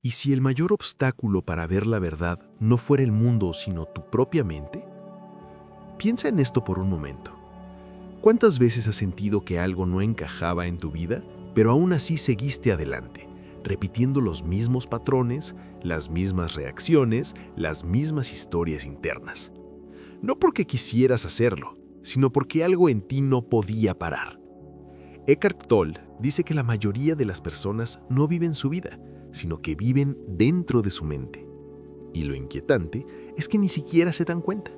¿Y si el mayor obstáculo para ver la verdad no fuera el mundo, sino tu propia mente? Piensa en esto por un momento. ¿Cuántas veces has sentido que algo no encajaba en tu vida, pero aún así seguiste adelante, repitiendo los mismos patrones, las mismas reacciones, las mismas historias internas? No porque quisieras hacerlo, sino porque algo en ti no podía parar. Eckhart Tolle dice que la mayoría de las personas no viven su vida, sino que viven dentro de su mente. Y lo inquietante es que ni siquiera se dan cuenta.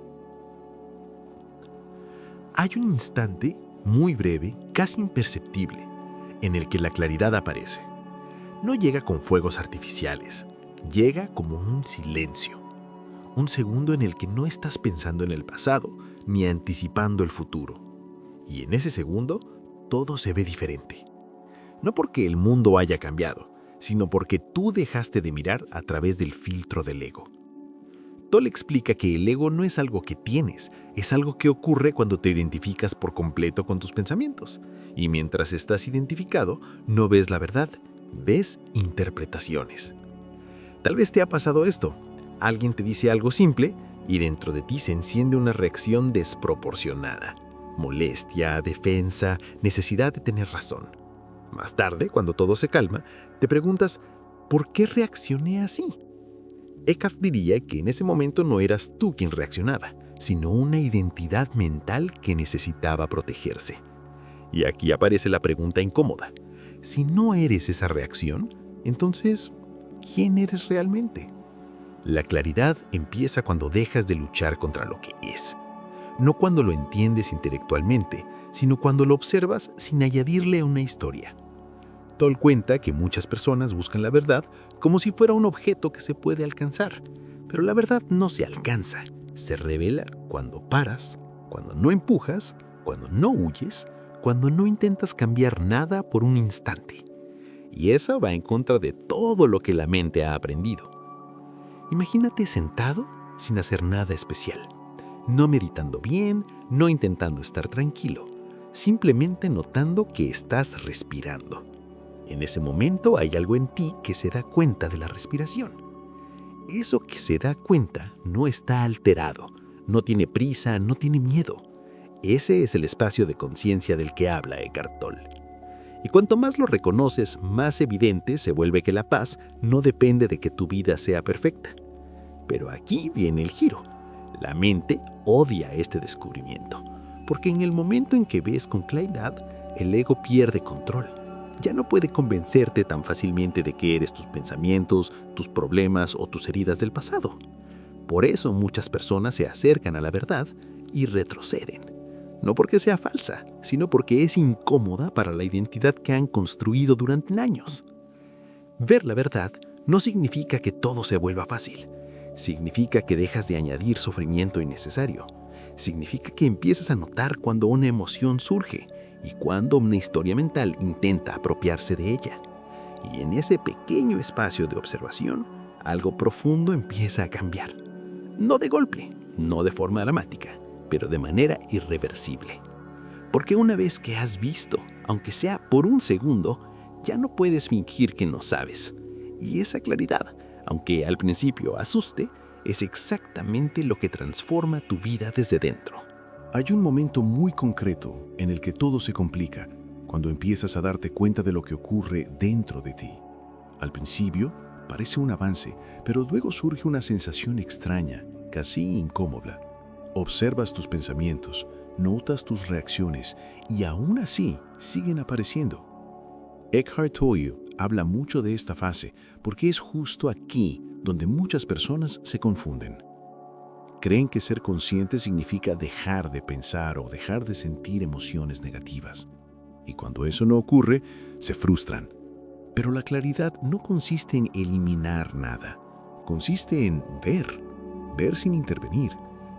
Hay un instante muy breve, casi imperceptible, en el que la claridad aparece. No llega con fuegos artificiales, llega como un silencio. Un segundo en el que no estás pensando en el pasado ni anticipando el futuro. Y en ese segundo, todo se ve diferente. No porque el mundo haya cambiado, sino porque tú dejaste de mirar a través del filtro del ego. Tolle explica que el ego no es algo que tienes, es algo que ocurre cuando te identificas por completo con tus pensamientos. Y mientras estás identificado, no ves la verdad, ves interpretaciones. Tal vez te ha pasado esto. Alguien te dice algo simple y dentro de ti se enciende una reacción desproporcionada. Molestia, defensa, necesidad de tener razón. Más tarde, cuando todo se calma, te preguntas, ¿por qué reaccioné así? Eckhart diría que en ese momento no eras tú quien reaccionaba, sino una identidad mental que necesitaba protegerse. Y aquí aparece la pregunta incómoda. Si no eres esa reacción, entonces, ¿quién eres realmente? La claridad empieza cuando dejas de luchar contra lo que es. No cuando lo entiendes intelectualmente, sino cuando lo observas sin añadirle una historia. Tolle cuenta que muchas personas buscan la verdad como si fuera un objeto que se puede alcanzar, pero la verdad no se alcanza, se revela cuando paras, cuando no empujas, cuando no huyes, cuando no intentas cambiar nada por un instante. Y eso va en contra de todo lo que la mente ha aprendido. Imagínate sentado sin hacer nada especial, no meditando bien, no intentando estar tranquilo, simplemente notando que estás respirando. En ese momento hay algo en ti que se da cuenta de la respiración. Eso que se da cuenta no está alterado, no tiene prisa, no tiene miedo. Ese es el espacio de conciencia del que habla Eckhart Tolle. Y cuanto más lo reconoces, más evidente se vuelve que la paz no depende de que tu vida sea perfecta. Pero aquí viene el giro. La mente odia este descubrimiento, porque en el momento en que ves con claridad, el ego pierde control. Ya no puede convencerte tan fácilmente de que eres tus pensamientos, tus problemas o tus heridas del pasado. Por eso muchas personas se acercan a la verdad y retroceden. No porque sea falsa, sino porque es incómoda para la identidad que han construido durante años. Ver la verdad no significa que todo se vuelva fácil. Significa que dejas de añadir sufrimiento innecesario. Significa que empiezas a notar cuando una emoción surge y cuando una historia mental intenta apropiarse de ella. Y en ese pequeño espacio de observación, algo profundo empieza a cambiar. No de golpe, no de forma dramática, pero de manera irreversible. Porque una vez que has visto, aunque sea por un segundo, ya no puedes fingir que no sabes. Y esa claridad, aunque al principio asuste, es exactamente lo que transforma tu vida desde dentro. Hay un momento muy concreto en el que todo se complica, cuando empiezas a darte cuenta de lo que ocurre dentro de ti. Al principio parece un avance, pero luego surge una sensación extraña, casi incómoda. Observas tus pensamientos, notas tus reacciones y aún así siguen apareciendo. Eckhart Tolle habla mucho de esta fase porque es justo aquí donde muchas personas se confunden. Creen que ser consciente significa dejar de pensar o dejar de sentir emociones negativas. Y cuando eso no ocurre, se frustran. Pero la claridad no consiste en eliminar nada. Consiste en ver sin intervenir,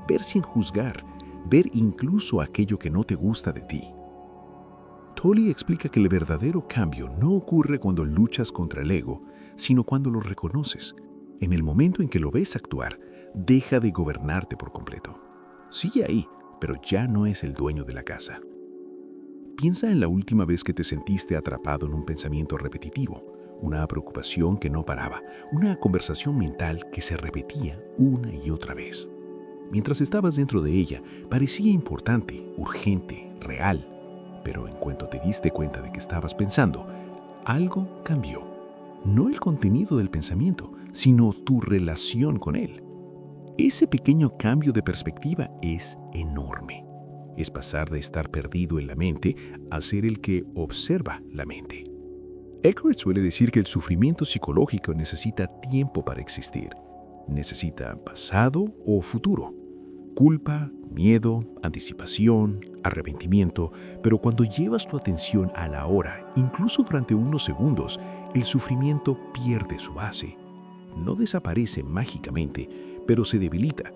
ver sin juzgar, ver incluso aquello que no te gusta de ti. Tolle explica que el verdadero cambio no ocurre cuando luchas contra el ego, sino cuando lo reconoces. En el momento en que lo ves actuar, deja de gobernarte por completo. Sigue ahí, pero ya no es el dueño de la casa. Piensa en la última vez que te sentiste atrapado en un pensamiento repetitivo, una preocupación que no paraba, una conversación mental que se repetía una y otra vez. Mientras estabas dentro de ella, parecía importante, urgente, real, pero en cuanto te diste cuenta de que estabas pensando, algo cambió. No el contenido del pensamiento, sino tu relación con él. Ese pequeño cambio de perspectiva es enorme. Es pasar de estar perdido en la mente a ser el que observa la mente. Eckhart suele decir que el sufrimiento psicológico necesita tiempo para existir. Necesita pasado o futuro. Culpa, miedo, anticipación, arrepentimiento, pero cuando llevas tu atención a la hora, incluso durante unos segundos, el sufrimiento pierde su base. No desaparece mágicamente, pero se debilita,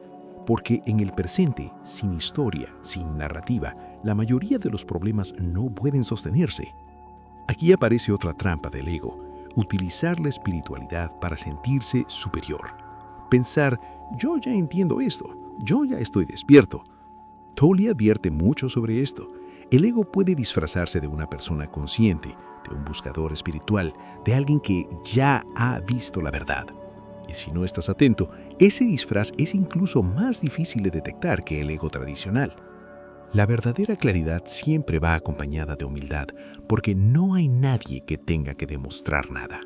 porque en el presente, sin historia, sin narrativa, la mayoría de los problemas no pueden sostenerse. Aquí aparece otra trampa del ego: utilizar la espiritualidad para sentirse superior. Pensar, yo ya entiendo esto, yo ya estoy despierto. Tolle advierte mucho sobre esto. El ego puede disfrazarse de una persona consciente, de un buscador espiritual, de alguien que ya ha visto la verdad. Y si no estás atento, ese disfraz es incluso más difícil de detectar que el ego tradicional. La verdadera claridad siempre va acompañada de humildad, porque no hay nadie que tenga que demostrar nada.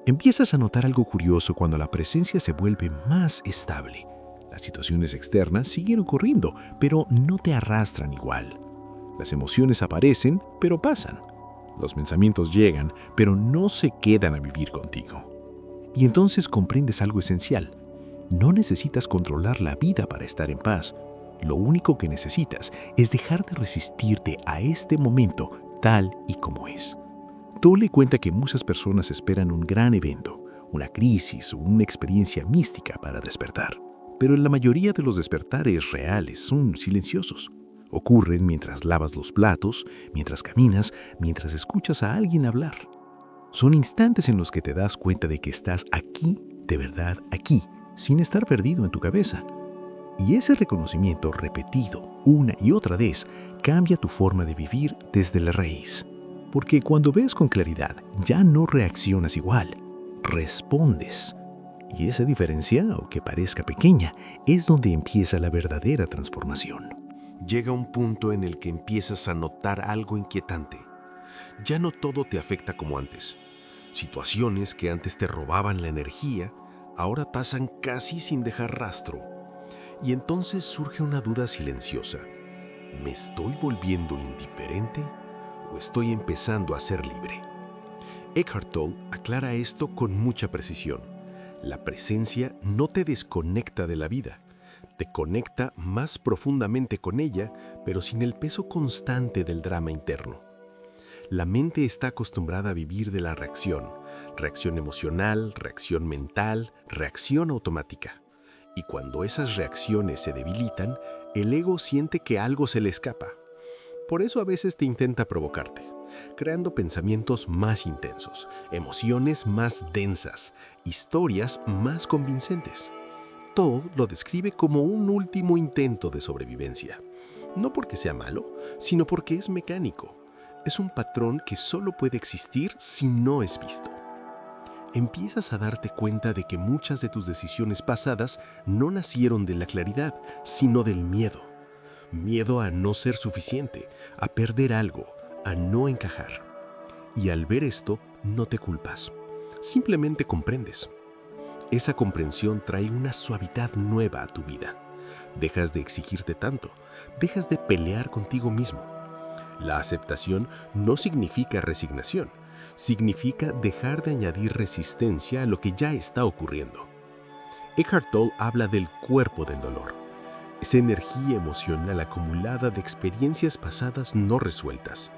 Empiezas a notar algo curioso cuando la presencia se vuelve más estable. Las situaciones externas siguen ocurriendo, pero no te arrastran igual. Las emociones aparecen, pero pasan. Los pensamientos llegan, pero no se quedan a vivir contigo. Y entonces comprendes algo esencial. No necesitas controlar la vida para estar en paz. Lo único que necesitas es dejar de resistirte a este momento tal y como es. Tolle cuenta que muchas personas esperan un gran evento, una crisis o una experiencia mística para despertar. Pero la mayoría de los despertares reales son silenciosos. Ocurren mientras lavas los platos, mientras caminas, mientras escuchas a alguien hablar. Son instantes en los que te das cuenta de que estás aquí, de verdad aquí, sin estar perdido en tu cabeza. Y ese reconocimiento repetido una y otra vez cambia tu forma de vivir desde la raíz. Porque cuando ves con claridad, ya no reaccionas igual, respondes. Y esa diferencia, aunque parezca pequeña, es donde empieza la verdadera transformación. Llega un punto en el que empiezas a notar algo inquietante. Ya no todo te afecta como antes. Situaciones que antes te robaban la energía, ahora pasan casi sin dejar rastro. Y entonces surge una duda silenciosa. ¿Me estoy volviendo indiferente o estoy empezando a ser libre? Eckhart Tolle aclara esto con mucha precisión. La presencia no te desconecta de la vida, te conecta más profundamente con ella, pero sin el peso constante del drama interno. La mente está acostumbrada a vivir de la reacción emocional, reacción mental, reacción automática. Y cuando esas reacciones se debilitan, el ego siente que algo se le escapa. Por eso a veces te intenta provocarte, creando pensamientos más intensos, emociones más densas, historias más convincentes. Todo lo describe como un último intento de sobrevivencia. No porque sea malo, sino porque es mecánico. Es un patrón que solo puede existir si no es visto. Empiezas a darte cuenta de que muchas de tus decisiones pasadas no nacieron de la claridad, sino del miedo. Miedo a no ser suficiente, a perder algo, a no encajar. Y al ver esto, no te culpas. Simplemente comprendes. Esa comprensión trae una suavidad nueva a tu vida. Dejas de exigirte tanto, dejas de pelear contigo mismo. La aceptación no significa resignación, significa dejar de añadir resistencia a lo que ya está ocurriendo. Eckhart Tolle habla del cuerpo del dolor, esa energía emocional acumulada de experiencias pasadas no resueltas.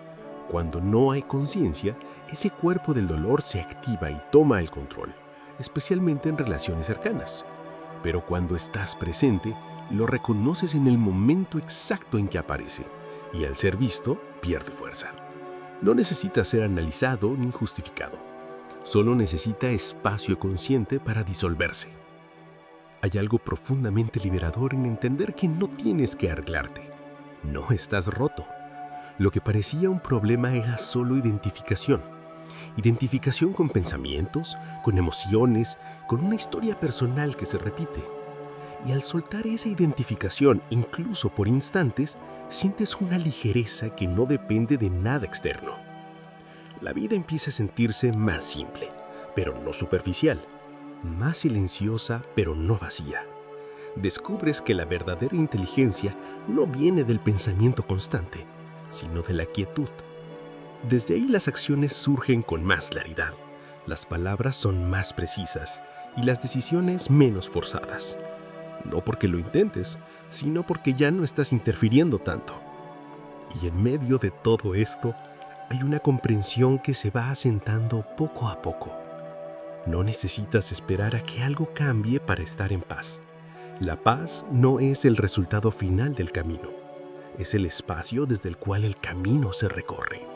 Cuando no hay conciencia, ese cuerpo del dolor se activa y toma el control, especialmente en relaciones cercanas. Pero cuando estás presente, lo reconoces en el momento exacto en que aparece, y al ser visto, pierde fuerza. No necesita ser analizado ni justificado. Solo necesita espacio consciente para disolverse. Hay algo profundamente liberador en entender que no tienes que arreglarte. No estás roto. Lo que parecía un problema era solo identificación. identificación con pensamientos, con emociones, con una historia personal que se repite. Y al soltar esa identificación, incluso por instantes, sientes una ligereza que no depende de nada externo. La vida empieza a sentirse más simple, pero no superficial, más silenciosa, pero no vacía. Descubres que la verdadera inteligencia no viene del pensamiento constante, sino de la quietud. Desde ahí las acciones surgen con más claridad, las palabras son más precisas y las decisiones menos forzadas. No porque lo intentes, sino porque ya no estás interfiriendo tanto. Y en medio de todo esto, hay una comprensión que se va asentando poco a poco. No necesitas esperar a que algo cambie para estar en paz. La paz no es el resultado final del camino, es el espacio desde el cual el camino se recorre.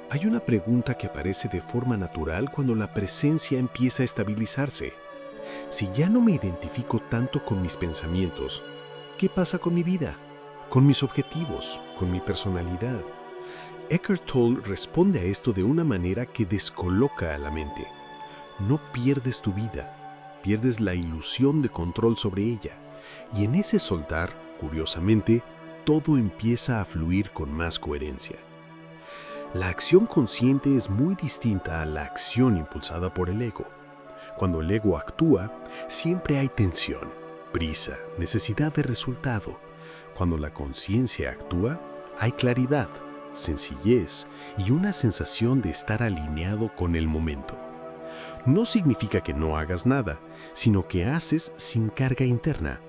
Hay una pregunta que aparece de forma natural cuando la presencia empieza a estabilizarse. Si ya no me identifico tanto con mis pensamientos, ¿qué pasa con mi vida? Con mis objetivos, con mi personalidad. Eckhart Tolle responde a esto de una manera que descoloca a la mente. No pierdes tu vida, pierdes la ilusión de control sobre ella. Y en ese soltar, curiosamente, todo empieza a fluir con más coherencia. La acción consciente es muy distinta a la acción impulsada por el ego. Cuando el ego actúa, siempre hay tensión, prisa, necesidad de resultado. Cuando la conciencia actúa, hay claridad, sencillez y una sensación de estar alineado con el momento. No significa que no hagas nada, sino que haces sin carga interna.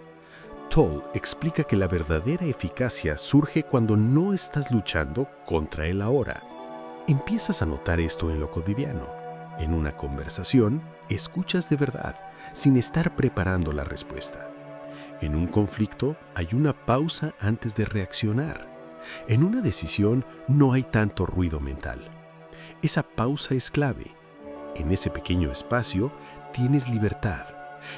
Tolle explica que la verdadera eficacia surge cuando no estás luchando contra el ahora. Empiezas a notar esto en lo cotidiano. En una conversación, escuchas de verdad, sin estar preparando la respuesta. En un conflicto, hay una pausa antes de reaccionar. En una decisión, no hay tanto ruido mental. Esa pausa es clave. En ese pequeño espacio, tienes libertad.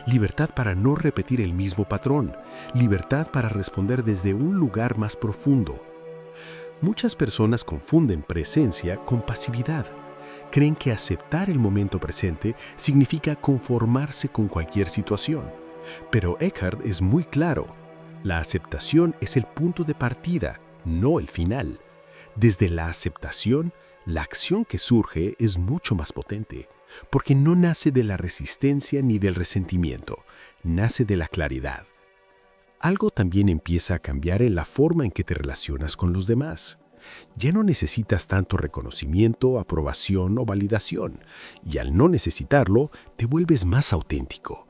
Libertad para no repetir el mismo patrón. Libertad para responder desde un lugar más profundo. Muchas personas confunden presencia con pasividad. Creen que aceptar el momento presente significa conformarse con cualquier situación. Pero Eckhart es muy claro. La aceptación es el punto de partida, no el final. Desde la aceptación, la acción que surge es mucho más potente, porque no nace de la resistencia ni del resentimiento, nace de la claridad. Algo también empieza a cambiar en la forma en que te relacionas con los demás. Ya no necesitas tanto reconocimiento, aprobación o validación, y al no necesitarlo, te vuelves más auténtico.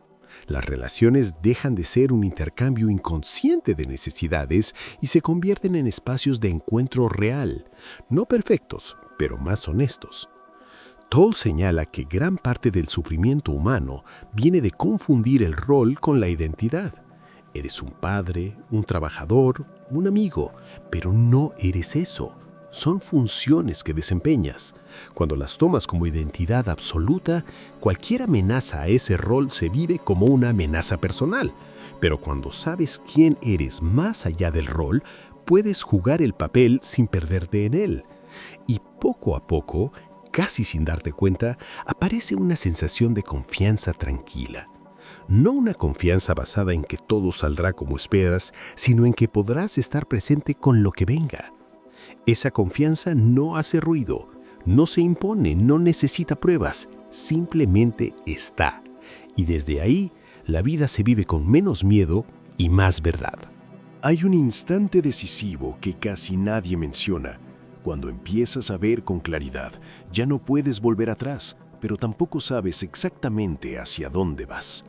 Las relaciones dejan de ser un intercambio inconsciente de necesidades y se convierten en espacios de encuentro real, no perfectos, pero más honestos. Tolle señala que gran parte del sufrimiento humano viene de confundir el rol con la identidad. Eres un padre, un trabajador, un amigo, pero no eres eso. Son funciones que desempeñas. Cuando las tomas como identidad absoluta, cualquier amenaza a ese rol se vive como una amenaza personal. Pero cuando sabes quién eres más allá del rol, puedes jugar el papel sin perderte en él. Y poco a poco, casi sin darte cuenta, aparece una sensación de confianza tranquila. No una confianza basada en que todo saldrá como esperas, sino en que podrás estar presente con lo que venga. Esa confianza no hace ruido, no se impone, no necesita pruebas, simplemente está. Y desde ahí, la vida se vive con menos miedo y más verdad. Hay un instante decisivo que casi nadie menciona. Cuando empiezas a ver con claridad, ya no puedes volver atrás, pero tampoco sabes exactamente hacia dónde vas.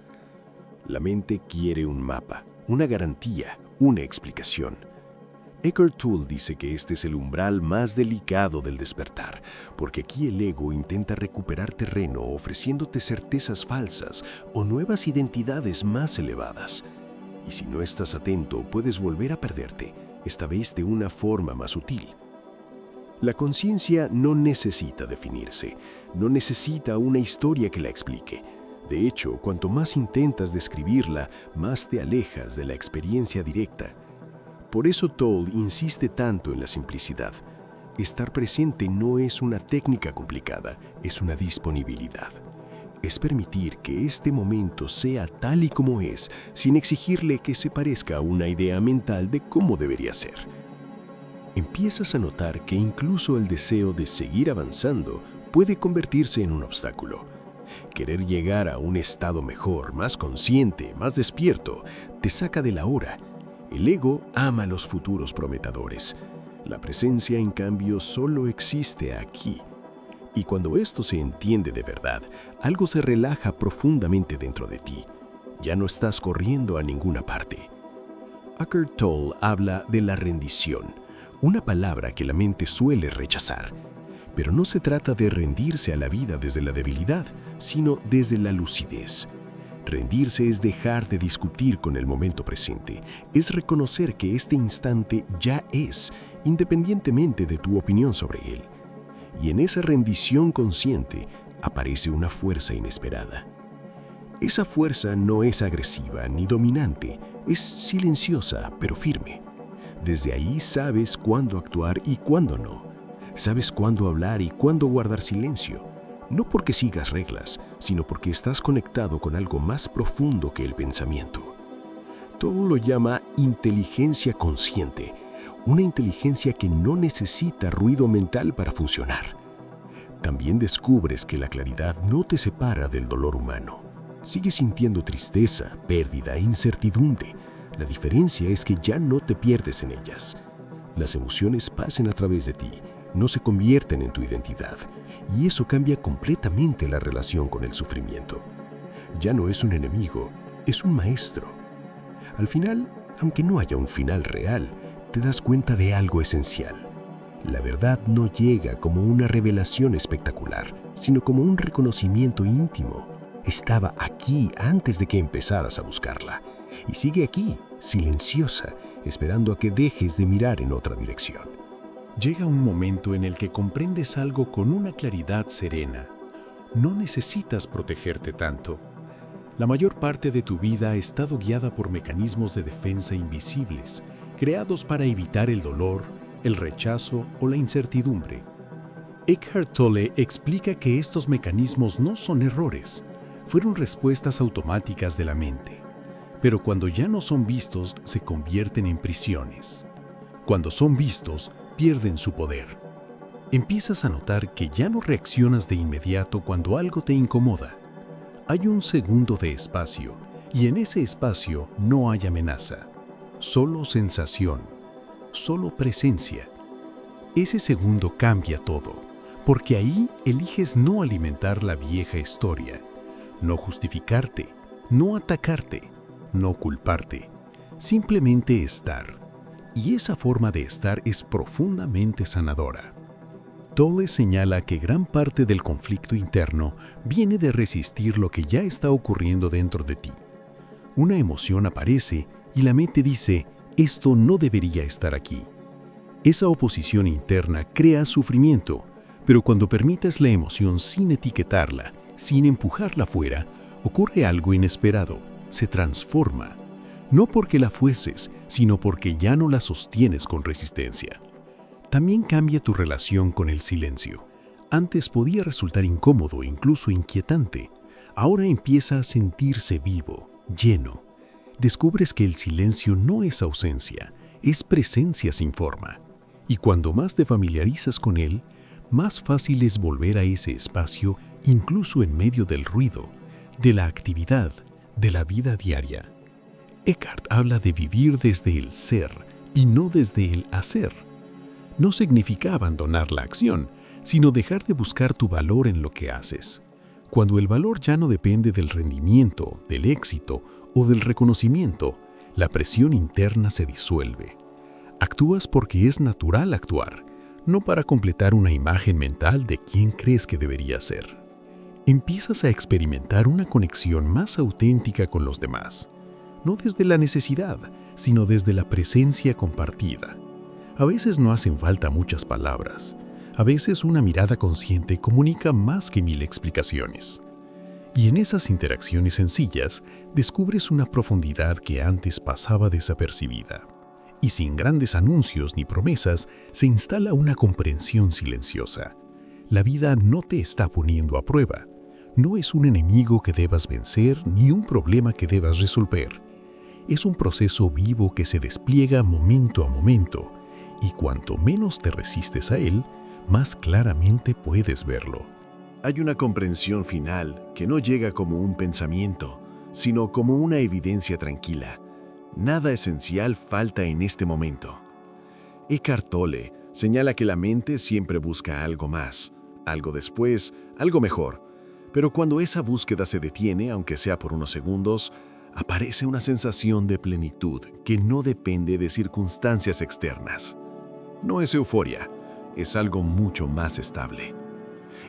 La mente quiere un mapa, una garantía, una explicación. Eckhart Tolle dice que este es el umbral más delicado del despertar, porque aquí el ego intenta recuperar terreno ofreciéndote certezas falsas o nuevas identidades más elevadas. Y si no estás atento, puedes volver a perderte, esta vez de una forma más sutil. La conciencia no necesita definirse, no necesita una historia que la explique. De hecho, cuanto más intentas describirla, más te alejas de la experiencia directa. Por eso Tolle insiste tanto en la simplicidad. Estar presente no es una técnica complicada, es una disponibilidad. Es permitir que este momento sea tal y como es, sin exigirle que se parezca a una idea mental de cómo debería ser. Empiezas a notar que incluso el deseo de seguir avanzando puede convertirse en un obstáculo. Querer llegar a un estado mejor, más consciente, más despierto, te saca de la hora. El ego ama los futuros prometedores. La presencia, en cambio, solo existe aquí. Y cuando esto se entiende de verdad, algo se relaja profundamente dentro de ti. Ya no estás corriendo a ninguna parte. Eckhart Tolle habla de la rendición, una palabra que la mente suele rechazar. Pero no se trata de rendirse a la vida desde la debilidad, sino desde la lucidez. Rendirse es dejar de discutir con el momento presente, es reconocer que este instante ya es, independientemente de tu opinión sobre él. Y en esa rendición consciente aparece una fuerza inesperada. Esa fuerza no es agresiva ni dominante, es silenciosa pero firme. Desde ahí sabes cuándo actuar y cuándo no. Sabes cuándo hablar y cuándo guardar silencio. No porque sigas reglas, sino porque estás conectado con algo más profundo que el pensamiento. Todo lo llama inteligencia consciente, una inteligencia que no necesita ruido mental para funcionar. También descubres que la claridad no te separa del dolor humano. Sigues sintiendo tristeza, pérdida e incertidumbre. La diferencia es que ya no te pierdes en ellas. Las emociones pasan a través de ti, no se convierten en tu identidad, y eso cambia completamente la relación con el sufrimiento. Ya no es un enemigo, es un maestro. Al final, aunque no haya un final real, te das cuenta de algo esencial. La verdad no llega como una revelación espectacular, sino como un reconocimiento íntimo. Estaba aquí antes de que empezaras a buscarla, y sigue aquí, silenciosa, esperando a que dejes de mirar en otra dirección. Llega un momento en el que comprendes algo con una claridad serena. No necesitas protegerte tanto. La mayor parte de tu vida ha estado guiada por mecanismos de defensa invisibles, creados para evitar el dolor, el rechazo o la incertidumbre. Eckhart Tolle explica que estos mecanismos no son errores, fueron respuestas automáticas de la mente. Pero cuando ya no son vistos, se convierten en prisiones. Cuando son vistos, pierden su poder. Empiezas a notar que ya no reaccionas de inmediato cuando algo te incomoda. Hay un segundo de espacio, y en ese espacio no hay amenaza, solo sensación, solo presencia. Ese segundo cambia todo, porque ahí eliges no alimentar la vieja historia, no justificarte, no atacarte, no culparte, simplemente estar. Y esa forma de estar es profundamente sanadora. Tolle señala que gran parte del conflicto interno viene de resistir lo que ya está ocurriendo dentro de ti. Una emoción aparece y la mente dice, esto no debería estar aquí. Esa oposición interna crea sufrimiento, pero cuando permites la emoción sin etiquetarla, sin empujarla fuera, ocurre algo inesperado, se transforma. No porque la fueces, sino porque ya no la sostienes con resistencia. También cambia tu relación con el silencio. Antes podía resultar incómodo e incluso inquietante. Ahora empieza a sentirse vivo, lleno. Descubres que el silencio no es ausencia, es presencia sin forma. Y cuando más te familiarizas con él, más fácil es volver a ese espacio incluso en medio del ruido, de la actividad, de la vida diaria. Eckhart habla de vivir desde el ser y no desde el hacer. No significa abandonar la acción, sino dejar de buscar tu valor en lo que haces. Cuando el valor ya no depende del rendimiento, del éxito o del reconocimiento, la presión interna se disuelve. Actúas porque es natural actuar, no para completar una imagen mental de quién crees que debería ser. Empiezas a experimentar una conexión más auténtica con los demás. No desde la necesidad, sino desde la presencia compartida. A veces no hacen falta muchas palabras. A veces una mirada consciente comunica más que 1000 explicaciones. Y en esas interacciones sencillas, descubres una profundidad que antes pasaba desapercibida. Y sin grandes anuncios ni promesas, se instala una comprensión silenciosa. La vida no te está poniendo a prueba. No es un enemigo que debas vencer ni un problema que debas resolver. Es un proceso vivo que se despliega momento a momento, y cuanto menos te resistes a él, más claramente puedes verlo. Hay una comprensión final que no llega como un pensamiento, sino como una evidencia tranquila. Nada esencial falta en este momento. Eckhart Tolle señala que la mente siempre busca algo más, algo después, algo mejor. Pero cuando esa búsqueda se detiene, aunque sea por unos segundos, aparece una sensación de plenitud que no depende de circunstancias externas. No es euforia, es algo mucho más estable.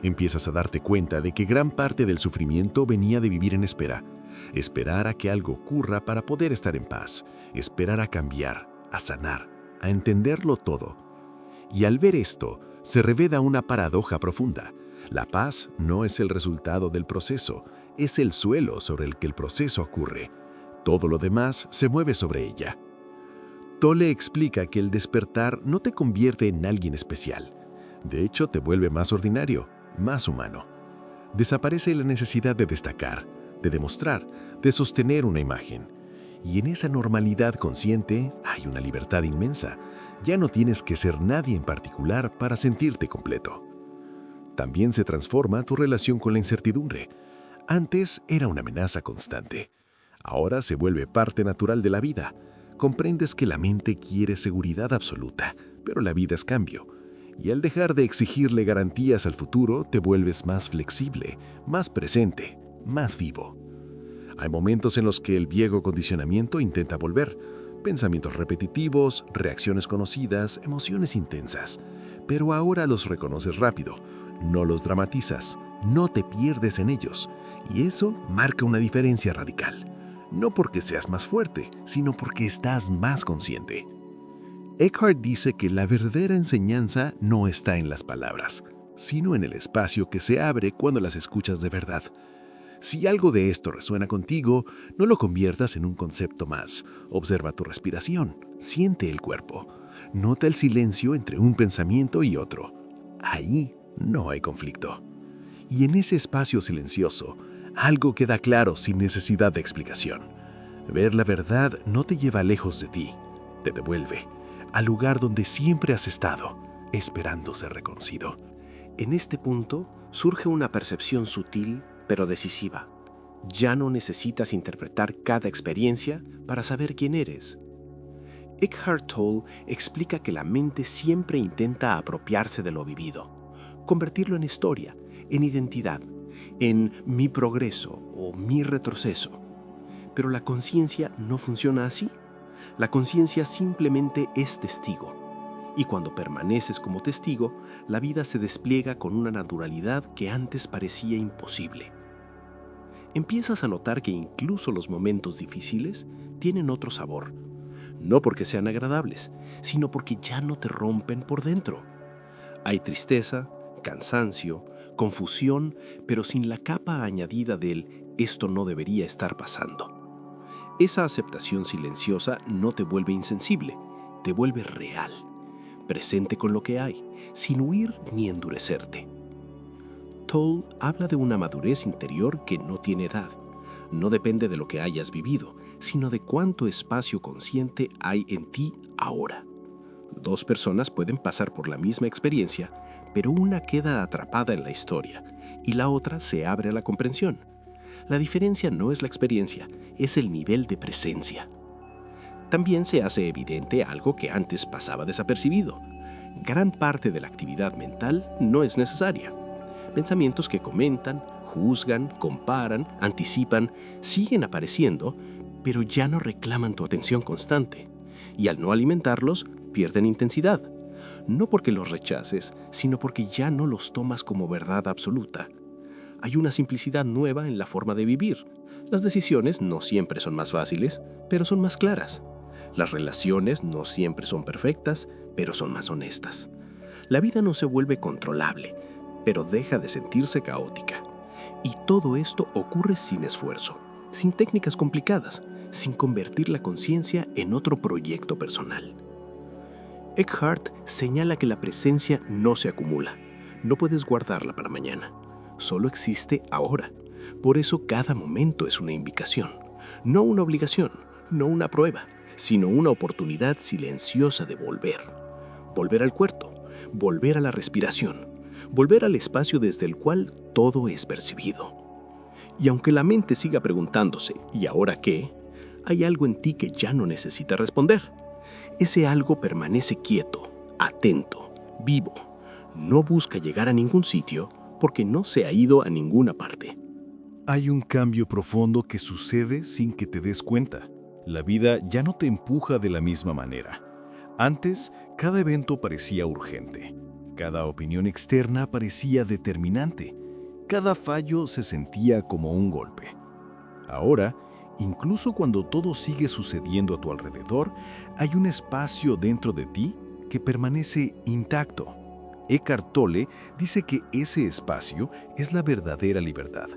Empiezas a darte cuenta de que gran parte del sufrimiento venía de vivir en espera. Esperar a que algo ocurra para poder estar en paz. Esperar a cambiar, a sanar, a entenderlo todo. Y al ver esto, se revela una paradoja profunda. La paz no es el resultado del proceso, es el suelo sobre el que el proceso ocurre. Todo lo demás se mueve sobre ella. Tolle explica que el despertar no te convierte en alguien especial. De hecho, te vuelve más ordinario, más humano. Desaparece la necesidad de destacar, de demostrar, de sostener una imagen. Y en esa normalidad consciente hay una libertad inmensa. Ya no tienes que ser nadie en particular para sentirte completo. También se transforma tu relación con la incertidumbre. Antes era una amenaza constante. Ahora se vuelve parte natural de la vida. Comprendes que la mente quiere seguridad absoluta, pero la vida es cambio. Y al dejar de exigirle garantías al futuro, te vuelves más flexible, más presente, más vivo. Hay momentos en los que el viejo condicionamiento intenta volver. Pensamientos repetitivos, reacciones conocidas, emociones intensas. Pero ahora los reconoces rápido. No los dramatizas, no te pierdes en ellos, y eso marca una diferencia radical. No porque seas más fuerte, sino porque estás más consciente. Eckhart dice que la verdadera enseñanza no está en las palabras, sino en el espacio que se abre cuando las escuchas de verdad. Si algo de esto resuena contigo, no lo conviertas en un concepto más. Observa tu respiración, siente el cuerpo, nota el silencio entre un pensamiento y otro. Ahí no hay conflicto. Y en ese espacio silencioso, algo queda claro sin necesidad de explicación. Ver la verdad no te lleva lejos de ti, te devuelve al lugar donde siempre has estado, esperando ser reconocido. En este punto surge una percepción sutil pero decisiva. Ya no necesitas interpretar cada experiencia para saber quién eres. Eckhart Tolle explica que la mente siempre intenta apropiarse de lo vivido, convertirlo en historia, en identidad, en mi progreso o mi retroceso. Pero la conciencia no funciona así. La conciencia simplemente es testigo. Y cuando permaneces como testigo, la vida se despliega con una naturalidad que antes parecía imposible. Empiezas a notar que incluso los momentos difíciles tienen otro sabor. No porque sean agradables, sino porque ya no te rompen por dentro. Hay tristeza, cansancio, confusión, pero sin la capa añadida del «esto no debería estar pasando». Esa aceptación silenciosa no te vuelve insensible, te vuelve real, presente con lo que hay, sin huir ni endurecerte. Tolle habla de una madurez interior que no tiene edad. No depende de lo que hayas vivido, sino de cuánto espacio consciente hay en ti ahora. Dos personas pueden pasar por la misma experiencia, pero una queda atrapada en la historia y la otra se abre a la comprensión. La diferencia no es la experiencia, es el nivel de presencia. También se hace evidente algo que antes pasaba desapercibido. Gran parte de la actividad mental no es necesaria. Pensamientos que comentan, juzgan, comparan, anticipan, siguen apareciendo, pero ya no reclaman tu atención constante. Y al no alimentarlos, pierden intensidad. No porque los rechaces, sino porque ya no los tomas como verdad absoluta. Hay una simplicidad nueva en la forma de vivir. Las decisiones no siempre son más fáciles, pero son más claras. Las relaciones no siempre son perfectas, pero son más honestas. La vida no se vuelve controlable, pero deja de sentirse caótica. Y todo esto ocurre sin esfuerzo, sin técnicas complicadas, sin convertir la conciencia en otro proyecto personal. Eckhart señala que la presencia no se acumula. No puedes guardarla para mañana. Solo existe ahora. Por eso cada momento es una invitación. No una obligación, no una prueba, sino una oportunidad silenciosa de volver. Volver al cuerpo, volver a la respiración, volver al espacio desde el cual todo es percibido. Y aunque la mente siga preguntándose, ¿y ahora qué?, hay algo en ti que ya no necesita responder. Ese algo permanece quieto, atento, vivo. No busca llegar a ningún sitio porque no se ha ido a ninguna parte. Hay un cambio profundo que sucede sin que te des cuenta. La vida ya no te empuja de la misma manera. Antes, cada evento parecía urgente. Cada opinión externa parecía determinante. Cada fallo se sentía como un golpe. Ahora, incluso cuando todo sigue sucediendo a tu alrededor, hay un espacio dentro de ti que permanece intacto. Eckhart Tolle dice que ese espacio es la verdadera libertad.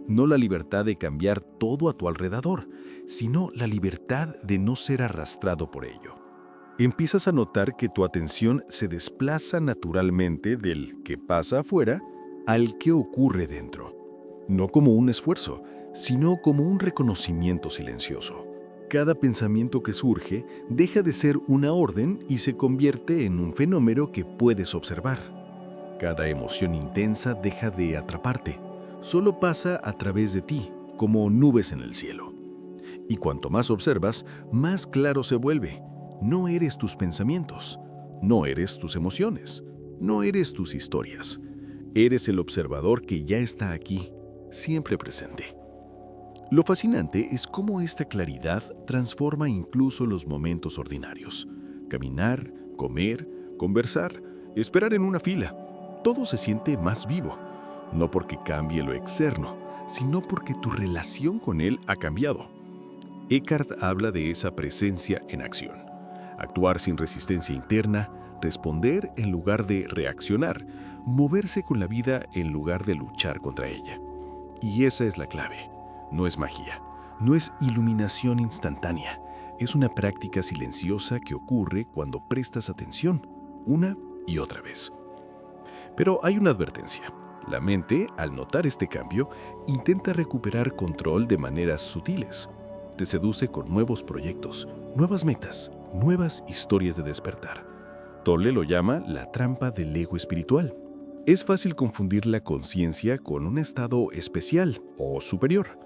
No la libertad de cambiar todo a tu alrededor, sino la libertad de no ser arrastrado por ello. Empiezas a notar que tu atención se desplaza naturalmente del que pasa afuera al que ocurre dentro. No como un esfuerzo, sino como un reconocimiento silencioso. Cada pensamiento que surge deja de ser una orden y se convierte en un fenómeno que puedes observar. Cada emoción intensa deja de atraparte. Solo pasa a través de ti, como nubes en el cielo. Y cuanto más observas, más claro se vuelve. No eres tus pensamientos, no eres tus emociones, no eres tus historias. Eres el observador que ya está aquí, siempre presente. Lo fascinante es cómo esta claridad transforma incluso los momentos ordinarios. Caminar, comer, conversar, esperar en una fila. Todo se siente más vivo. No porque cambie lo externo, sino porque tu relación con él ha cambiado. Eckhart habla de esa presencia en acción. Actuar sin resistencia interna, responder en lugar de reaccionar, moverse con la vida en lugar de luchar contra ella. Y esa es la clave. No es magia, no es iluminación instantánea. Es una práctica silenciosa que ocurre cuando prestas atención, una y otra vez. Pero hay una advertencia. La mente, al notar este cambio, intenta recuperar control de maneras sutiles. Te seduce con nuevos proyectos, nuevas metas, nuevas historias de despertar. Tolle lo llama la trampa del ego espiritual. Es fácil confundir la conciencia con un estado especial o superior.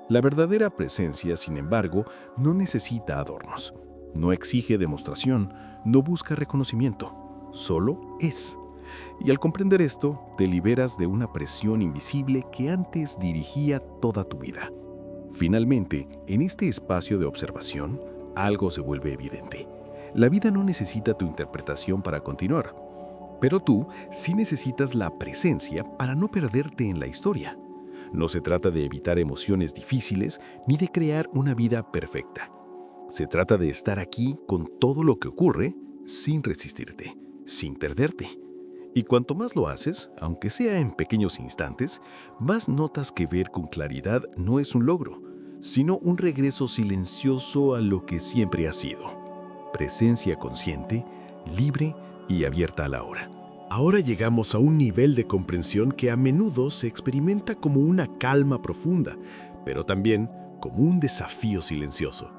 La verdadera presencia, sin embargo, no necesita adornos. No exige demostración, no busca reconocimiento. Solo es. Y al comprender esto, te liberas de una presión invisible que antes dirigía toda tu vida. Finalmente, en este espacio de observación, algo se vuelve evidente. La vida no necesita tu interpretación para continuar, pero tú sí necesitas la presencia para no perderte en la historia. No se trata de evitar emociones difíciles ni de crear una vida perfecta. Se trata de estar aquí con todo lo que ocurre sin resistirte, sin perderte. Y cuanto más lo haces, aunque sea en pequeños instantes, más notas que ver con claridad no es un logro, sino un regreso silencioso a lo que siempre ha sido. Presencia consciente, libre y abierta a la hora. Ahora llegamos a un nivel de comprensión que a menudo se experimenta como una calma profunda, pero también como un desafío silencioso.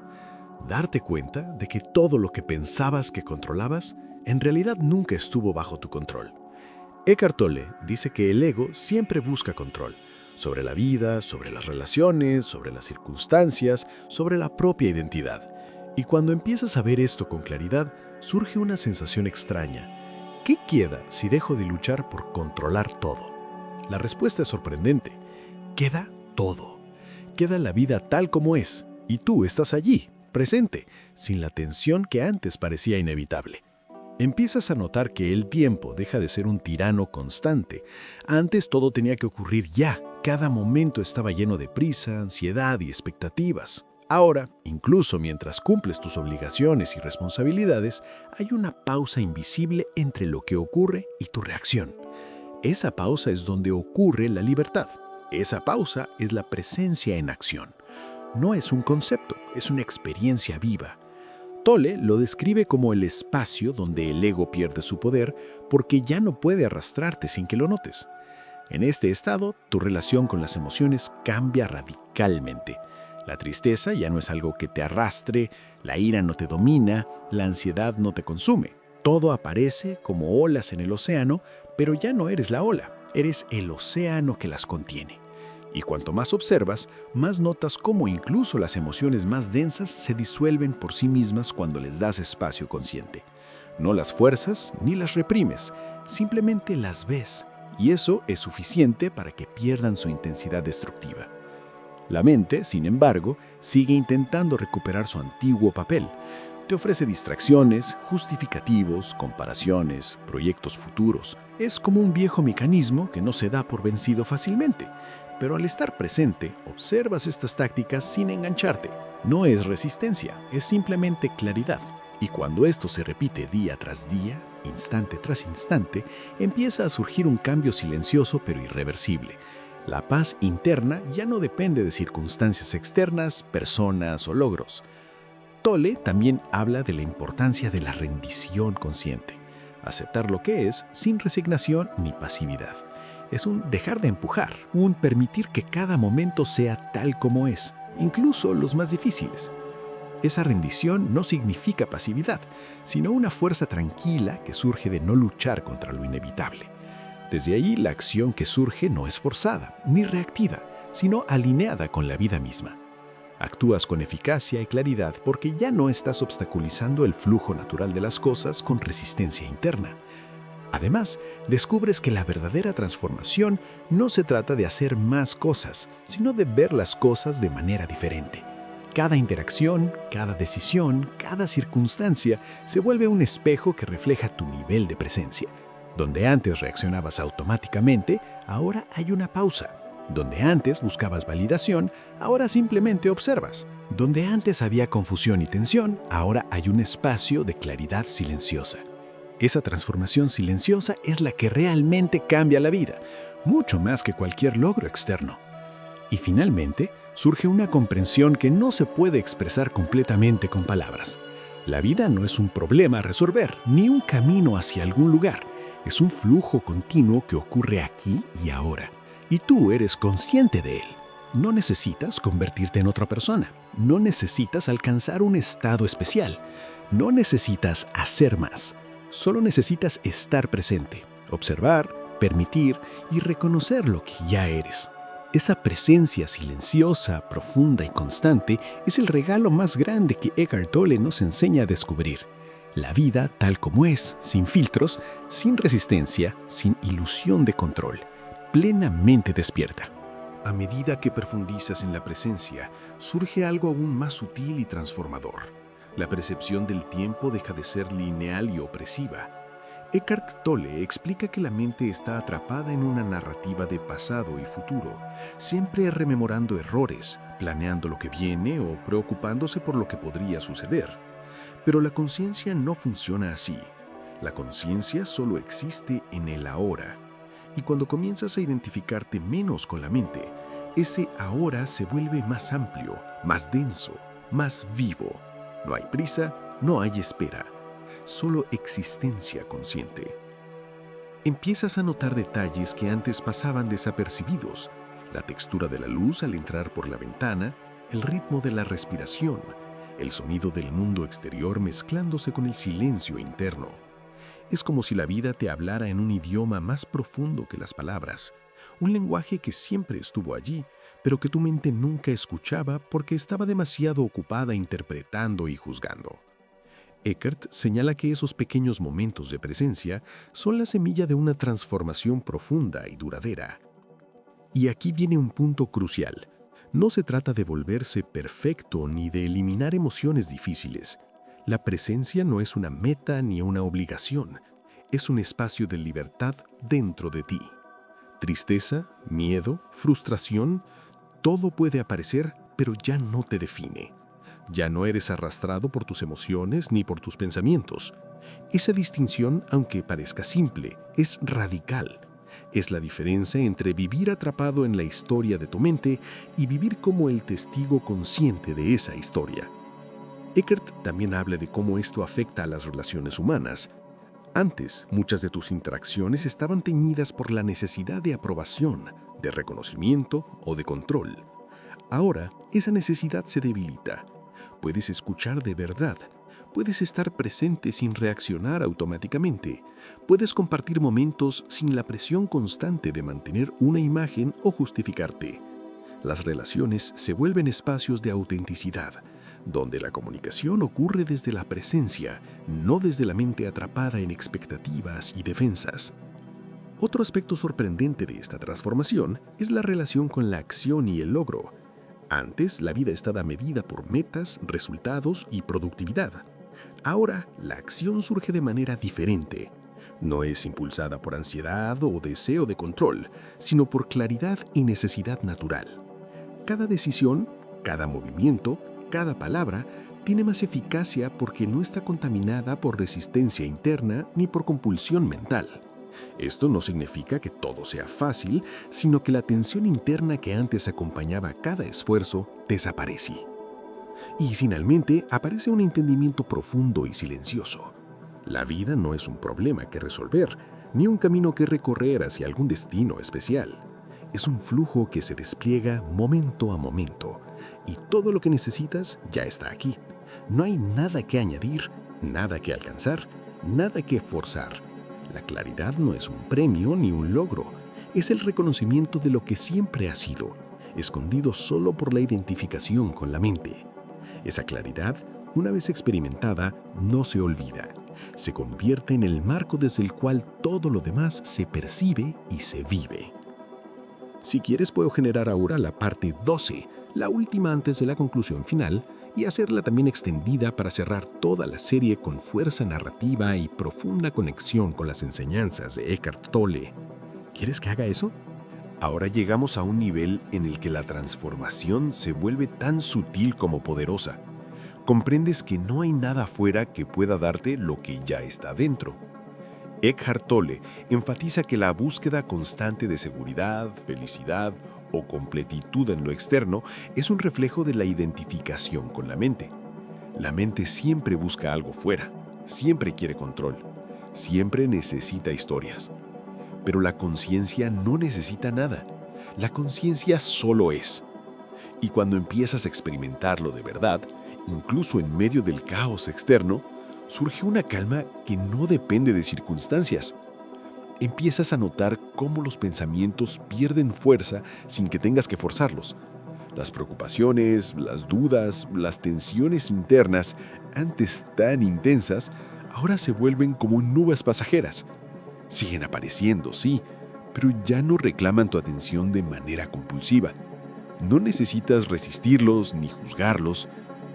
Darte cuenta de que todo lo que pensabas que controlabas, en realidad nunca estuvo bajo tu control. Eckhart Tolle dice que el ego siempre busca control sobre la vida, sobre las relaciones, sobre las circunstancias, sobre la propia identidad. Y cuando empiezas a ver esto con claridad, surge una sensación extraña. ¿Qué queda si dejo de luchar por controlar todo? La respuesta es sorprendente. Queda todo. Queda la vida tal como es, y tú estás allí, presente, sin la tensión que antes parecía inevitable. Empiezas a notar que el tiempo deja de ser un tirano constante. Antes todo tenía que ocurrir ya. Cada momento estaba lleno de prisa, ansiedad y expectativas. Ahora, incluso mientras cumples tus obligaciones y responsabilidades, hay una pausa invisible entre lo que ocurre y tu reacción. Esa pausa es donde ocurre la libertad. Esa pausa es la presencia en acción. No es un concepto, es una experiencia viva. Tolle lo describe como el espacio donde el ego pierde su poder porque ya no puede arrastrarte sin que lo notes. En este estado, tu relación con las emociones cambia radicalmente. La tristeza ya no es algo que te arrastre, la ira no te domina, la ansiedad no te consume. Todo aparece como olas en el océano, pero ya no eres la ola, eres el océano que las contiene. Y cuanto más observas, más notas cómo incluso las emociones más densas se disuelven por sí mismas cuando les das espacio consciente. No las fuerzas ni las reprimes, simplemente las ves, y eso es suficiente para que pierdan su intensidad destructiva. La mente, sin embargo, sigue intentando recuperar su antiguo papel. Te ofrece distracciones, justificativos, comparaciones, proyectos futuros. Es como un viejo mecanismo que no se da por vencido fácilmente. Pero al estar presente, observas estas tácticas sin engancharte. No es resistencia, es simplemente claridad. Y cuando esto se repite día tras día, instante tras instante, empieza a surgir un cambio silencioso pero irreversible. La paz interna ya no depende de circunstancias externas, personas o logros. Tolle también habla de la importancia de la rendición consciente. Aceptar lo que es sin resignación ni pasividad. Es un dejar de empujar, un permitir que cada momento sea tal como es, incluso los más difíciles. Esa rendición no significa pasividad, sino una fuerza tranquila que surge de no luchar contra lo inevitable. Desde ahí, la acción que surge no es forzada ni reactiva, sino alineada con la vida misma. Actúas con eficacia y claridad porque ya no estás obstaculizando el flujo natural de las cosas con resistencia interna. Además, descubres que la verdadera transformación no se trata de hacer más cosas, sino de ver las cosas de manera diferente. Cada interacción, cada decisión, cada circunstancia se vuelve un espejo que refleja tu nivel de presencia. Donde antes reaccionabas automáticamente, ahora hay una pausa. Donde antes buscabas validación, ahora simplemente observas. Donde antes había confusión y tensión, ahora hay un espacio de claridad silenciosa. Esa transformación silenciosa es la que realmente cambia la vida, mucho más que cualquier logro externo. Y finalmente, surge una comprensión que no se puede expresar completamente con palabras. La vida no es un problema a resolver, ni un camino hacia algún lugar. Es un flujo continuo que ocurre aquí y ahora. Y tú eres consciente de él. No necesitas convertirte en otra persona. No necesitas alcanzar un estado especial. No necesitas hacer más. Solo necesitas estar presente, observar, permitir y reconocer lo que ya eres. Esa presencia silenciosa, profunda y constante es el regalo más grande que Eckhart Tolle nos enseña a descubrir. La vida tal como es, sin filtros, sin resistencia, sin ilusión de control, plenamente despierta. A medida que profundizas en la presencia, surge algo aún más sutil y transformador. La percepción del tiempo deja de ser lineal y opresiva. Eckhart Tolle explica que la mente está atrapada en una narrativa de pasado y futuro, siempre rememorando errores, planeando lo que viene o preocupándose por lo que podría suceder. Pero la conciencia no funciona así. La conciencia solo existe en el ahora. Y cuando comienzas a identificarte menos con la mente, ese ahora se vuelve más amplio, más denso, más vivo. No hay prisa, no hay espera, solo existencia consciente. Empiezas a notar detalles que antes pasaban desapercibidos: la textura de la luz al entrar por la ventana, el ritmo de la respiración, el sonido del mundo exterior mezclándose con el silencio interno. Es como si la vida te hablara en un idioma más profundo que las palabras, un lenguaje que siempre estuvo allí, pero que tu mente nunca escuchaba porque estaba demasiado ocupada interpretando y juzgando. Eckhart señala que esos pequeños momentos de presencia son la semilla de una transformación profunda y duradera. Y aquí viene un punto crucial. No se trata de volverse perfecto ni de eliminar emociones difíciles. La presencia no es una meta ni una obligación, es un espacio de libertad dentro de ti. Tristeza, miedo, frustración, todo puede aparecer, pero ya no te define. Ya no eres arrastrado por tus emociones ni por tus pensamientos. Esa distinción, aunque parezca simple, es radical. Es la diferencia entre vivir atrapado en la historia de tu mente y vivir como el testigo consciente de esa historia. Eckhart también habla de cómo esto afecta a las relaciones humanas. Antes, muchas de tus interacciones estaban teñidas por la necesidad de aprobación, de reconocimiento o de control. Ahora, esa necesidad se debilita. Puedes escuchar de verdad. Puedes estar presente sin reaccionar automáticamente. Puedes compartir momentos sin la presión constante de mantener una imagen o justificarte. Las relaciones se vuelven espacios de autenticidad, donde la comunicación ocurre desde la presencia, no desde la mente atrapada en expectativas y defensas. Otro aspecto sorprendente de esta transformación es la relación con la acción y el logro. Antes, la vida estaba medida por metas, resultados y productividad. Ahora, la acción surge de manera diferente. No es impulsada por ansiedad o deseo de control, sino por claridad y necesidad natural. Cada decisión, cada movimiento, cada palabra tiene más eficacia porque no está contaminada por resistencia interna ni por compulsión mental. Esto no significa que todo sea fácil, sino que la tensión interna que antes acompañaba cada esfuerzo desaparece. Y finalmente aparece un entendimiento profundo y silencioso. La vida no es un problema que resolver, ni un camino que recorrer hacia algún destino especial. Es un flujo que se despliega momento a momento, y todo lo que necesitas ya está aquí. No hay nada que añadir, nada que alcanzar, nada que forzar. La claridad no es un premio ni un logro, es el reconocimiento de lo que siempre ha sido, escondido solo por la identificación con la mente. Esa claridad, una vez experimentada, no se olvida. Se convierte en el marco desde el cual todo lo demás se percibe y se vive. Si quieres, puedo generar ahora la parte 12, la última antes de la conclusión final, y hacerla también extendida para cerrar toda la serie con fuerza narrativa y profunda conexión con las enseñanzas de Eckhart Tolle. ¿Quieres que haga eso? Ahora llegamos a un nivel en el que la transformación se vuelve tan sutil como poderosa. Comprendes que no hay nada afuera que pueda darte lo que ya está dentro. Eckhart Tolle enfatiza que la búsqueda constante de seguridad, felicidad o completitud en lo externo es un reflejo de la identificación con la mente. La mente siempre busca algo fuera, siempre quiere control, siempre necesita historias. Pero la conciencia no necesita nada. La conciencia solo es. Y cuando empiezas a experimentarlo de verdad, incluso en medio del caos externo, surge una calma que no depende de circunstancias. Empiezas a notar cómo los pensamientos pierden fuerza sin que tengas que forzarlos. Las preocupaciones, las dudas, las tensiones internas, antes tan intensas, ahora se vuelven como nubes pasajeras. Siguen apareciendo, sí, pero ya no reclaman tu atención de manera compulsiva. No necesitas resistirlos ni juzgarlos,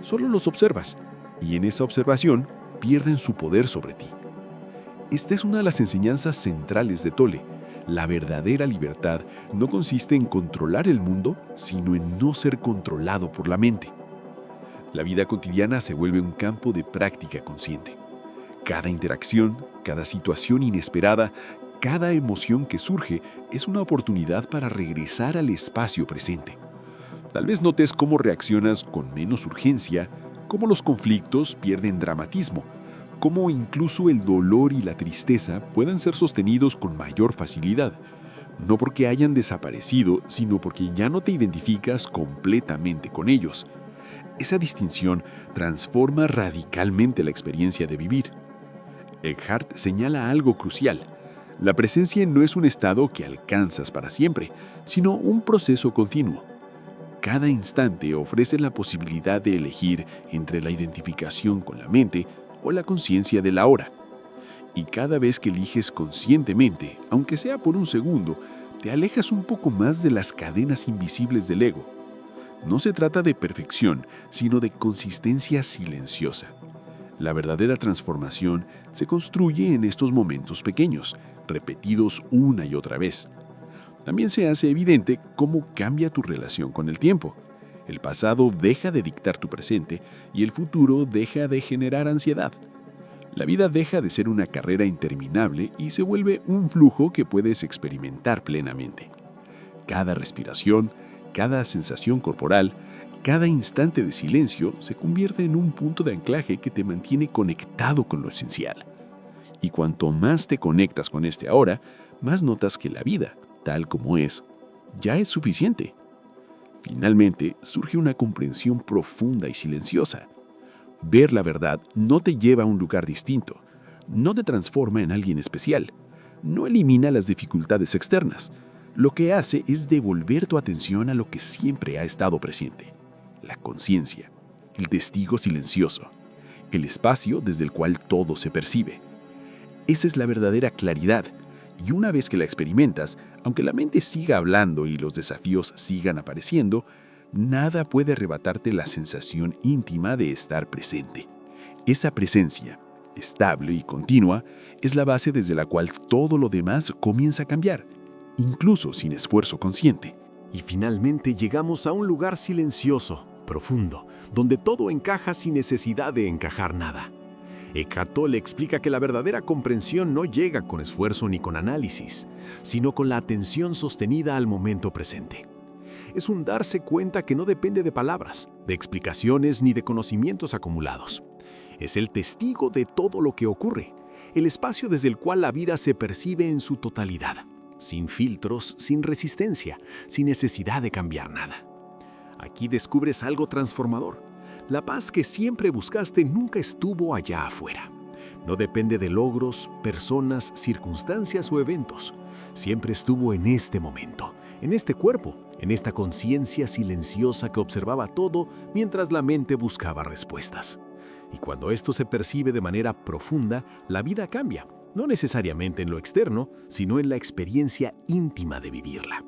solo los observas, y en esa observación pierden su poder sobre ti. Esta es una de las enseñanzas centrales de Tolle. La verdadera libertad no consiste en controlar el mundo, sino en no ser controlado por la mente. La vida cotidiana se vuelve un campo de práctica consciente. Cada interacción, cada situación inesperada, cada emoción que surge es una oportunidad para regresar al espacio presente. Tal vez notes cómo reaccionas con menos urgencia, cómo los conflictos pierden dramatismo, cómo incluso el dolor y la tristeza puedan ser sostenidos con mayor facilidad, no porque hayan desaparecido, sino porque ya no te identificas completamente con ellos. Esa distinción transforma radicalmente la experiencia de vivir. Eckhart señala algo crucial. La presencia no es un estado que alcanzas para siempre, sino un proceso continuo. Cada instante ofrece la posibilidad de elegir entre la identificación con la mente o la conciencia de la hora. Y cada vez que eliges conscientemente, aunque sea por un segundo, te alejas un poco más de las cadenas invisibles del ego. No se trata de perfección, sino de consistencia silenciosa. La verdadera transformación se construye en estos momentos pequeños, repetidos una y otra vez. También se hace evidente cómo cambia tu relación con el tiempo. El pasado deja de dictar tu presente y el futuro deja de generar ansiedad. La vida deja de ser una carrera interminable y se vuelve un flujo que puedes experimentar plenamente. Cada respiración, cada sensación corporal, Cada instante de silencio se convierte en un punto de anclaje que te mantiene conectado con lo esencial. Y cuanto más te conectas con este ahora, más notas que la vida, tal como es, ya es suficiente. Finalmente, surge una comprensión profunda y silenciosa. Ver la verdad no te lleva a un lugar distinto, no te transforma en alguien especial, no elimina las dificultades externas. Lo que hace es devolver tu atención a lo que siempre ha estado presente: la conciencia, el testigo silencioso, el espacio desde el cual todo se percibe. Esa es la verdadera claridad, y una vez que la experimentas, aunque la mente siga hablando y los desafíos sigan apareciendo, nada puede arrebatarte la sensación íntima de estar presente. Esa presencia, estable y continua, es la base desde la cual todo lo demás comienza a cambiar, incluso sin esfuerzo consciente. Y finalmente llegamos a un lugar silencioso, profundo, donde todo encaja sin necesidad de encajar nada. Eckhart Tolle explica que la verdadera comprensión no llega con esfuerzo ni con análisis, sino con la atención sostenida al momento presente. Es un darse cuenta que no depende de palabras, de explicaciones ni de conocimientos acumulados. Es el testigo de todo lo que ocurre, el espacio desde el cual la vida se percibe en su totalidad, sin filtros, sin resistencia, sin necesidad de cambiar nada. Aquí descubres algo transformador. La paz que siempre buscaste nunca estuvo allá afuera. No depende de logros, personas, circunstancias o eventos. Siempre estuvo en este momento, en este cuerpo, en esta conciencia silenciosa que observaba todo mientras la mente buscaba respuestas. Y cuando esto se percibe de manera profunda, la vida cambia, no necesariamente en lo externo, sino en la experiencia íntima de vivirla.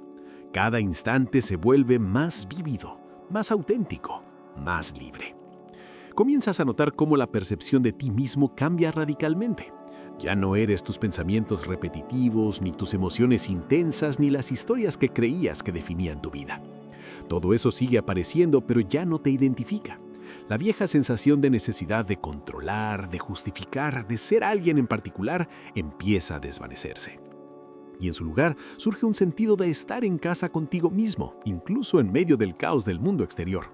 Cada instante se vuelve más vívido, más auténtico, más libre. Comienzas a notar cómo la percepción de ti mismo cambia radicalmente. Ya no eres tus pensamientos repetitivos, ni tus emociones intensas, ni las historias que creías que definían tu vida. Todo eso sigue apareciendo, pero ya no te identifica. La vieja sensación de necesidad de controlar, de justificar, de ser alguien en particular, empieza a desvanecerse. Y en su lugar surge un sentido de estar en casa contigo mismo, incluso en medio del caos del mundo exterior.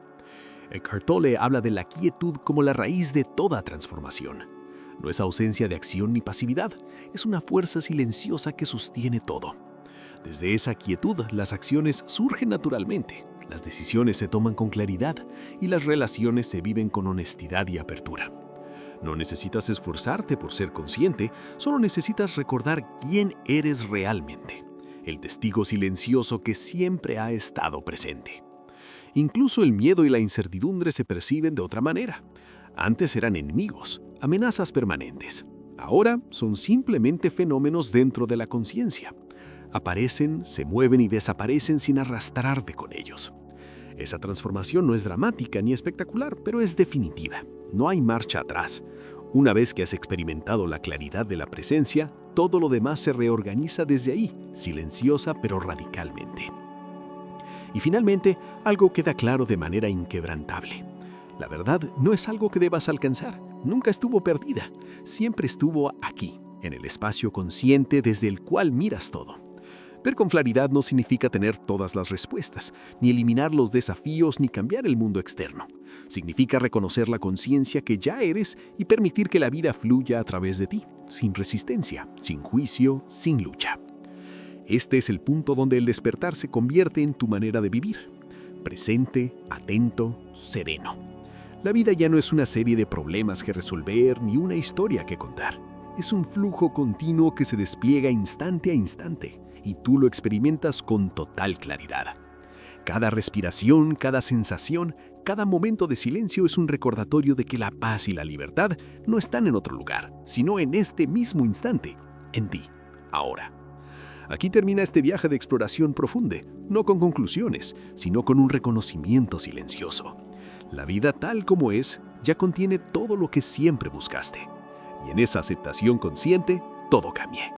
Eckhart Tolle habla de la quietud como la raíz de toda transformación. No es ausencia de acción ni pasividad, es una fuerza silenciosa que sostiene todo. Desde esa quietud, las acciones surgen naturalmente, las decisiones se toman con claridad y las relaciones se viven con honestidad y apertura. No necesitas esforzarte por ser consciente, solo necesitas recordar quién eres realmente, el testigo silencioso que siempre ha estado presente. Incluso el miedo y la incertidumbre se perciben de otra manera. Antes eran enemigos, amenazas permanentes. Ahora son simplemente fenómenos dentro de la conciencia. Aparecen, se mueven y desaparecen sin arrastrarte con ellos. Esa transformación no es dramática ni espectacular, pero es definitiva. No hay marcha atrás. Una vez que has experimentado la claridad de la presencia, todo lo demás se reorganiza desde ahí, silenciosa pero radicalmente. Y finalmente, algo queda claro de manera inquebrantable. La verdad no es algo que debas alcanzar. Nunca estuvo perdida. Siempre estuvo aquí, en el espacio consciente desde el cual miras todo. Ver con claridad no significa tener todas las respuestas, ni eliminar los desafíos, ni cambiar el mundo externo. Significa reconocer la conciencia que ya eres y permitir que la vida fluya a través de ti, sin resistencia, sin juicio, sin lucha. Este es el punto donde el despertar se convierte en tu manera de vivir. Presente, atento, sereno. La vida ya no es una serie de problemas que resolver ni una historia que contar. Es un flujo continuo que se despliega instante a instante y tú lo experimentas con total claridad. Cada respiración, cada sensación, cada momento de silencio es un recordatorio de que la paz y la libertad no están en otro lugar, sino en este mismo instante, en ti, ahora. Aquí termina este viaje de exploración profunda, no con conclusiones, sino con un reconocimiento silencioso. La vida tal como es ya contiene todo lo que siempre buscaste. Y en esa aceptación consciente, todo cambia.